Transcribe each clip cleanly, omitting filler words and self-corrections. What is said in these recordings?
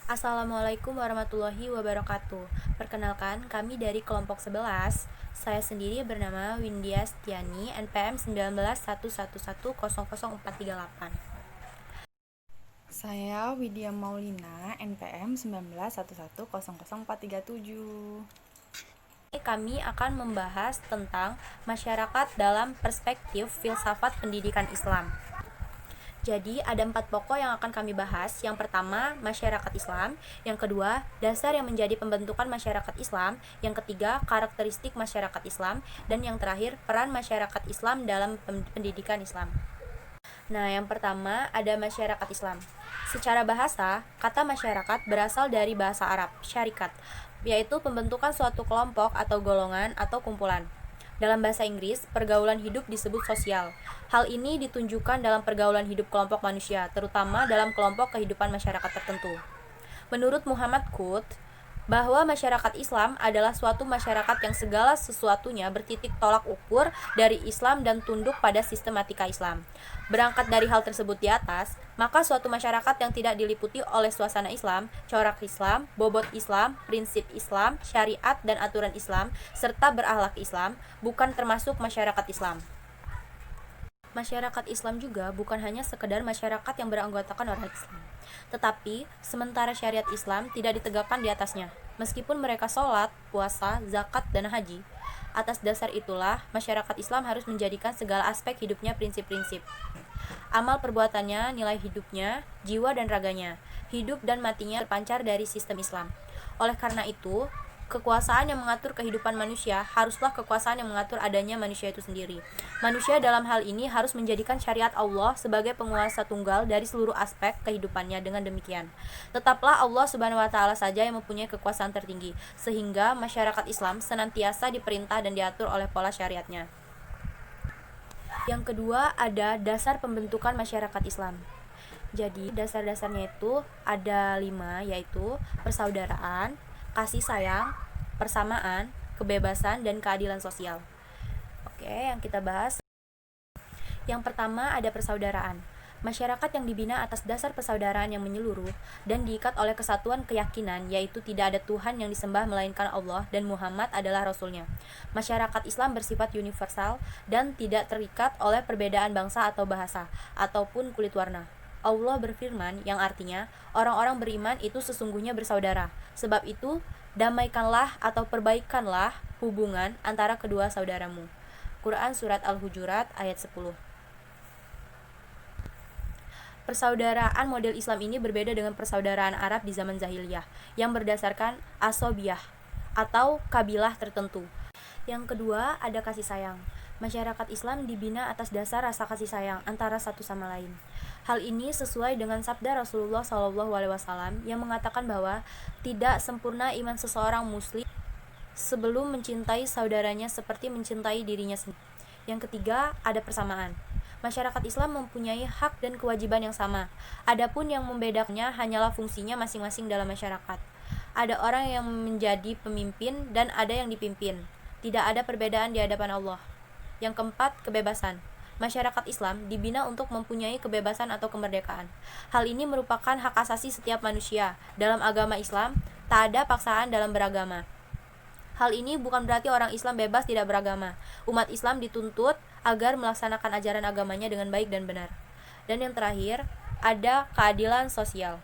Assalamualaikum warahmatullahi wabarakatuh. Perkenalkan, kami dari kelompok 11. Saya sendiri bernama Windia Stiani, NPM 191111000438. Saya Widya Maulina, NPM 1911000437. Kami akan membahas tentang masyarakat dalam perspektif filsafat pendidikan Islam. Jadi, ada 4 pokok yang akan kami bahas. Yang pertama, masyarakat Islam. Yang kedua, dasar yang menjadi pembentukan masyarakat Islam. Yang ketiga, karakteristik masyarakat Islam. Dan yang terakhir, peran masyarakat Islam dalam pendidikan Islam. Nah, yang pertama ada masyarakat Islam. Secara bahasa, kata masyarakat berasal dari bahasa Arab, syarikat, yaitu pembentukan suatu kelompok atau golongan atau kumpulan. Dalam bahasa Inggris, pergaulan hidup disebut sosial. Hal ini ditunjukkan dalam pergaulan hidup kelompok manusia, terutama dalam kelompok kehidupan masyarakat tertentu. Menurut Muhammad Qutb, bahwa masyarakat Islam adalah suatu masyarakat yang segala sesuatunya bertitik tolak ukur dari Islam dan tunduk pada sistematika Islam. Berangkat dari hal tersebut di atas, maka suatu masyarakat yang tidak diliputi oleh suasana Islam, corak Islam, bobot Islam, prinsip Islam, syariat dan aturan Islam, serta berakhlak Islam, bukan termasuk masyarakat Islam. Masyarakat Islam juga bukan hanya sekedar masyarakat yang beranggotakan orang Islam, tetapi sementara syariat Islam tidak ditegakkan di atasnya, meskipun mereka sholat, puasa, zakat, dan haji. Atas dasar itulah, masyarakat Islam harus menjadikan segala aspek hidupnya prinsip-prinsip. Amal perbuatannya, nilai hidupnya, jiwa dan raganya, hidup dan matinya terpancar dari sistem Islam. Oleh karena itu, kekuasaan yang mengatur kehidupan manusia haruslah kekuasaan yang mengatur adanya manusia itu sendiri. Manusia dalam hal ini harus menjadikan syariat Allah sebagai penguasa tunggal dari seluruh aspek kehidupannya. Dengan demikian, tetaplah Allah Subhanahu wa taala saja yang mempunyai kekuasaan tertinggi, sehingga masyarakat Islam senantiasa diperintah dan diatur oleh pola syariatnya. Yang kedua ada dasar pembentukan masyarakat Islam. Jadi dasar-dasarnya itu ada 5, yaitu persaudaraan, kasih sayang, persamaan, kebebasan, dan keadilan sosial. Oke, yang kita bahas. Yang pertama ada persaudaraan. Masyarakat yang dibina atas dasar persaudaraan yang menyeluruh dan diikat oleh kesatuan keyakinan, yaitu tidak ada Tuhan yang disembah melainkan Allah dan Muhammad adalah Rasulnya. Masyarakat Islam bersifat universal dan tidak terikat oleh perbedaan bangsa atau bahasa, ataupun kulit warna. Allah berfirman yang artinya, orang-orang beriman itu sesungguhnya bersaudara. Sebab itu, damaikanlah atau perbaikanlah hubungan antara kedua saudaramu. Quran Surat Al-Hujurat ayat 10. Persaudaraan model Islam ini berbeda dengan persaudaraan Arab di zaman Jahiliyah yang berdasarkan asobiyah atau kabilah tertentu. Yang kedua ada kasih sayang. Masyarakat Islam dibina atas dasar rasa kasih sayang antara satu sama lain. Hal ini sesuai dengan sabda Rasulullah SAW yang mengatakan bahwa tidak sempurna iman seseorang muslim sebelum mencintai saudaranya seperti mencintai dirinya sendiri. Yang ketiga ada persamaan. Masyarakat Islam mempunyai hak dan kewajiban yang sama. Adapun yang membedakannya hanyalah fungsinya masing-masing dalam masyarakat. Ada orang yang menjadi pemimpin dan ada yang dipimpin. Tidak ada perbedaan di hadapan Allah. Yang keempat, kebebasan. Masyarakat Islam dibina untuk mempunyai kebebasan atau kemerdekaan. Hal ini merupakan hak asasi setiap manusia. Dalam agama Islam, tak ada paksaan dalam beragama. Hal ini bukan berarti orang Islam bebas tidak beragama. Umat Islam dituntut agar melaksanakan ajaran agamanya dengan baik dan benar. Dan yang terakhir, ada keadilan sosial.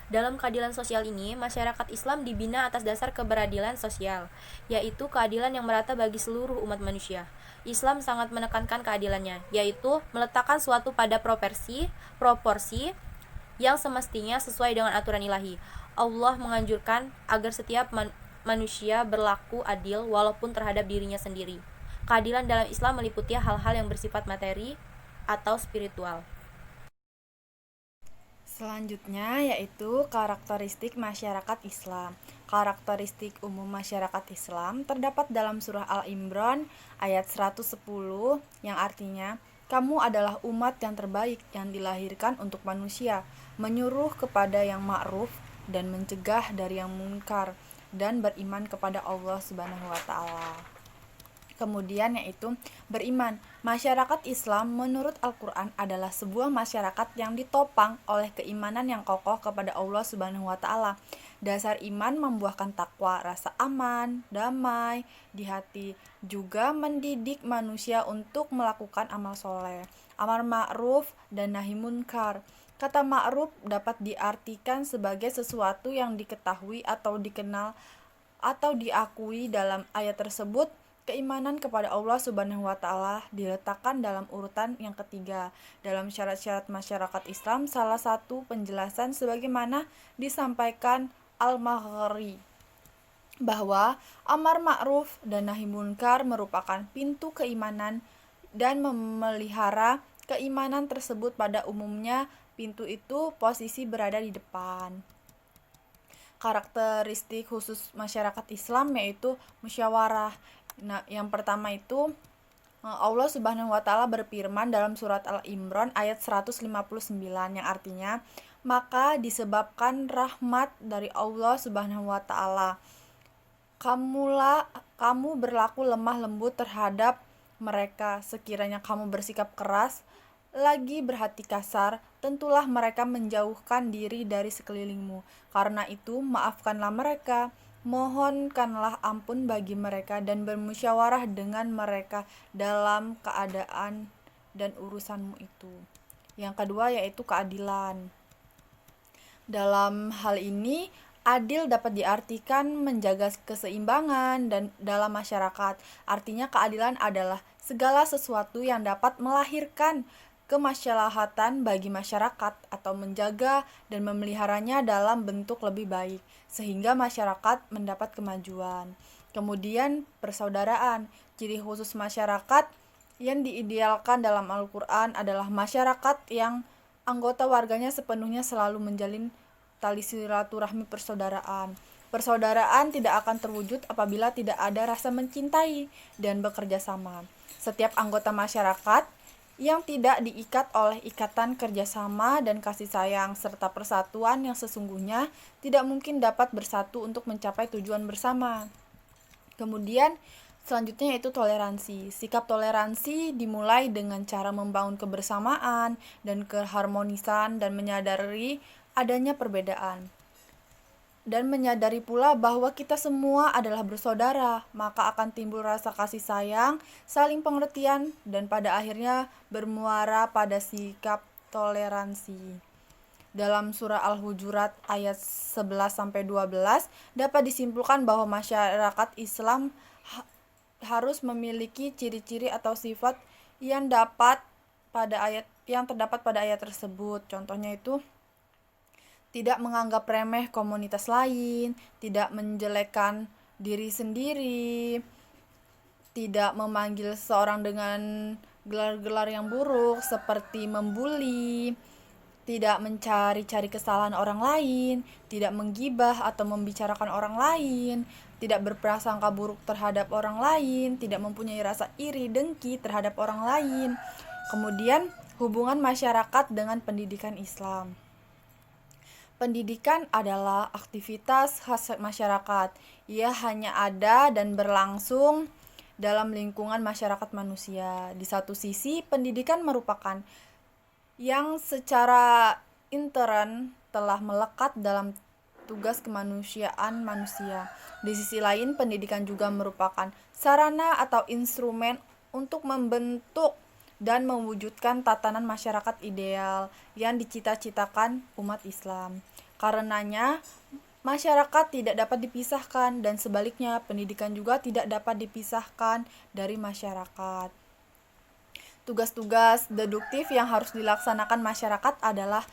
Dalam keadilan sosial ini, masyarakat Islam dibina atas dasar keberadilan sosial, yaitu keadilan yang merata bagi seluruh umat manusia. Islam sangat menekankan keadilannya, yaitu meletakkan suatu pada proporsi yang semestinya sesuai dengan aturan ilahi. Allah menganjurkan agar setiap manusia berlaku adil walaupun terhadap dirinya sendiri. Keadilan dalam Islam meliputi hal-hal yang bersifat materi atau spiritual. Selanjutnya yaitu karakteristik masyarakat Islam. Karakteristik umum masyarakat Islam terdapat dalam surah Al-Imran ayat 110 yang artinya, kamu adalah umat yang terbaik yang dilahirkan untuk manusia, menyuruh kepada yang ma'ruf dan mencegah dari yang munkar, dan beriman kepada Allah Subhanahu wa taala. Kemudian yaitu beriman. Masyarakat Islam menurut Al-Quran adalah sebuah masyarakat yang ditopang oleh keimanan yang kokoh kepada Allah Subhanahu wa Ta'ala. Dasar iman membuahkan takwa, rasa aman, damai di hati, juga mendidik manusia untuk melakukan amal soleh, amar ma'ruf dan nahi munkar. Kata ma'ruf dapat diartikan sebagai sesuatu yang diketahui atau dikenal atau diakui. Dalam ayat tersebut, keimanan kepada Allah Subhanahu wa Ta'ala diletakkan dalam urutan yang ketiga dalam syarat-syarat masyarakat Islam. Salah satu penjelasan sebagaimana disampaikan Al-Maghri bahwa amar ma'ruf dan nahi munkar merupakan pintu keimanan, dan memelihara keimanan tersebut pada umumnya pintu itu posisi berada di depan. Karakteristik khusus masyarakat Islam yaitu musyawarah. Nah, yang pertama itu Allah Subhanahu wa Ta'ala berfirman dalam surat Al-Imran ayat 159 yang artinya, maka disebabkan rahmat dari Allah Subhanahu wa Ta'ala, kamu berlaku lemah lembut terhadap mereka. Sekiranya kamu bersikap keras lagi berhati kasar, tentulah mereka menjauhkan diri dari sekelilingmu. Karena itu, maafkanlah mereka, mohonkanlah ampun bagi mereka, dan bermusyawarah dengan mereka dalam keadaan dan urusanmu itu. Yang kedua yaitu keadilan. Dalam hal ini, adil dapat diartikan menjaga keseimbangan dan dalam masyarakat. Artinya keadilan adalah segala sesuatu yang dapat melahirkan kemaslahatan bagi masyarakat atau menjaga dan memeliharanya dalam bentuk lebih baik sehingga masyarakat mendapat kemajuan. Kemudian persaudaraan. Ciri khusus masyarakat yang diidealkan dalam Al-Quran adalah masyarakat yang anggota warganya sepenuhnya selalu menjalin tali silaturahmi persaudaraan. Persaudaraan tidak akan terwujud apabila tidak ada rasa mencintai dan bekerja sama. Setiap anggota masyarakat yang tidak diikat oleh ikatan kerjasama dan kasih sayang serta persatuan yang sesungguhnya tidak mungkin dapat bersatu untuk mencapai tujuan bersama. Kemudian selanjutnya yaitu toleransi. Sikap toleransi dimulai dengan cara membangun kebersamaan dan keharmonisan dan menyadari adanya perbedaan. Dan menyadari pula bahwa kita semua adalah bersaudara, maka akan timbul rasa kasih sayang, saling pengertian, dan pada akhirnya bermuara pada sikap toleransi. Dalam surah Al-Hujurat ayat 11-12 dapat disimpulkan bahwa masyarakat Islam harus memiliki ciri-ciri atau sifat yang terdapat pada ayat tersebut. Contohnya itu tidak menganggap remeh komunitas lain, tidak menjelekkan diri sendiri, tidak memanggil seseorang dengan gelar-gelar yang buruk seperti membuli, tidak mencari-cari kesalahan orang lain, tidak menggibah atau membicarakan orang lain, tidak berprasangka buruk terhadap orang lain, tidak mempunyai rasa iri dengki terhadap orang lain. Kemudian hubungan masyarakat dengan pendidikan Islam. Pendidikan adalah aktivitas khas masyarakat. Ia hanya ada dan berlangsung dalam lingkungan masyarakat manusia. Di satu sisi, pendidikan merupakan yang secara intern telah melekat dalam tugas kemanusiaan manusia. Di sisi lain, pendidikan juga merupakan sarana atau instrumen untuk membentuk dan mewujudkan tatanan masyarakat ideal yang dicita-citakan umat Islam. Karenanya, masyarakat tidak dapat dipisahkan dan sebaliknya pendidikan juga tidak dapat dipisahkan dari masyarakat. Tugas-tugas deduktif yang harus dilaksanakan masyarakat adalah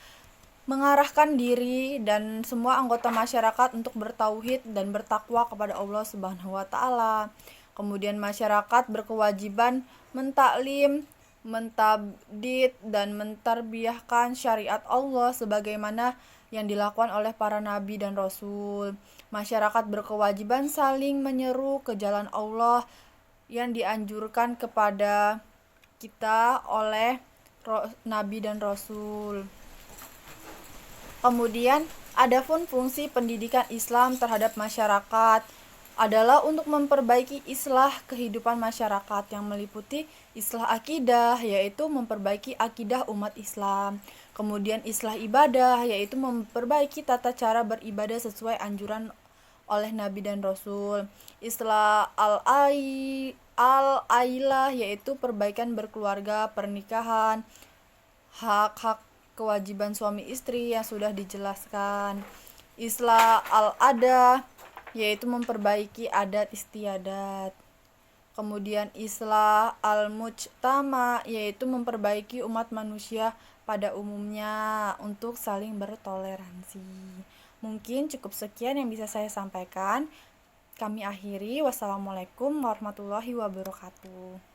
mengarahkan diri dan semua anggota masyarakat untuk bertauhid dan bertakwa kepada Allah Subhanahu wa Ta'ala. Kemudian masyarakat berkewajiban mentaklim, mentabdid dan mentarbiyahkan syariat Allah sebagaimana yang dilakukan oleh para nabi dan rasul. Masyarakat berkewajiban saling menyeru ke jalan Allah yang dianjurkan kepada kita oleh nabi dan rasul. Kemudian adapun fungsi pendidikan Islam terhadap masyarakat adalah untuk memperbaiki islah kehidupan masyarakat yang meliputi islah akidah, yaitu memperbaiki akidah umat Islam. Kemudian islah ibadah, yaitu memperbaiki tata cara beribadah sesuai anjuran oleh Nabi dan Rasul. Islah al-ailah, yaitu perbaikan berkeluarga, pernikahan, hak-hak kewajiban suami istri yang sudah dijelaskan. Islah al-ada, yaitu memperbaiki adat istiadat. Kemudian islah al-mujtama, yaitu memperbaiki umat manusia pada umumnya untuk saling bertoleransi. Mungkin cukup sekian yang bisa saya sampaikan. Kami akhiri. Wassalamualaikum warahmatullahi wabarakatuh.